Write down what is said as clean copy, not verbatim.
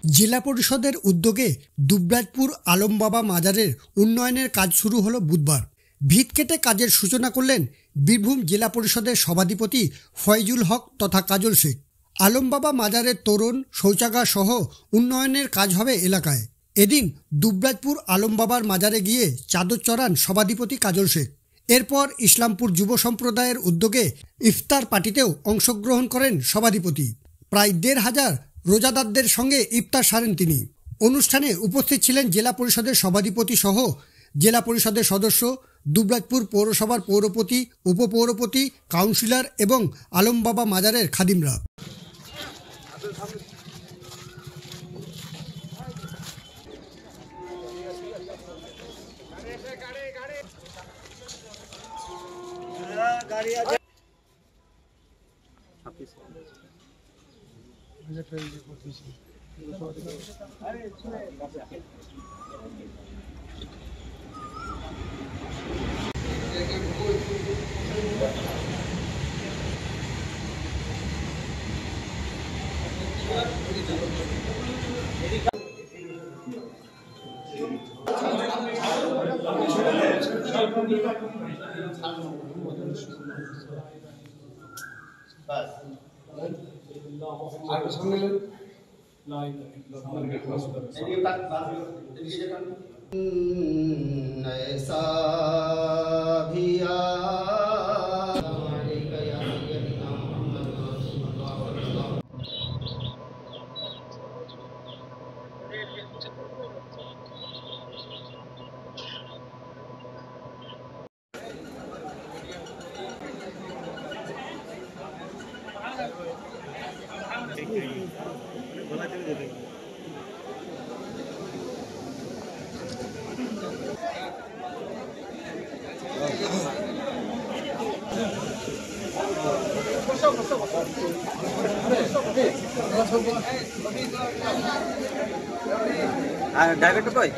জেলা পরিষদের উদ্যোগে দুবরাজপুর আলমবাবা মাজারের উন্নয়নের কাজ শুরু হলো বুধবার। ভিত কেটে কাজের সূচনা করলেন বীরভূম জেলা পরিষদের সভাধিপতি ফয়জুল হক তথা কাজল শেখ। আলমবাবা মাজারের তোরণ, শৌচাগার সহ উন্নয়নের কাজ হবে এলাকায়। এদিন দুবরাজপুর আলমবাবার মাজারে গিয়ে চাদর চড়ান সভাধিপতি কাজল শেখ। এরপর ইসলামপুর যুব সম্প্রদায়ের উদ্যোগে ইফতার পার্টিতেও অংশগ্রহণ করেন সভাধিপতি। প্রায় ১৫০০ রোজাদারদের সঙ্গে ইফতার সারেন তিনি। অনুষ্ঠানে উপস্থিত ছিলেন জেলা পরিষদের সভাধিপতি সহ জেলা পরিষদের সদস্য, দুবরাজপুর পৌরসভার পৌরপতি, উপপৌরপতি, কাউন্সিলর এবং আলমবাবা মাজারের খাদিমরা। ऐसा भी ड्राइवर तो कोई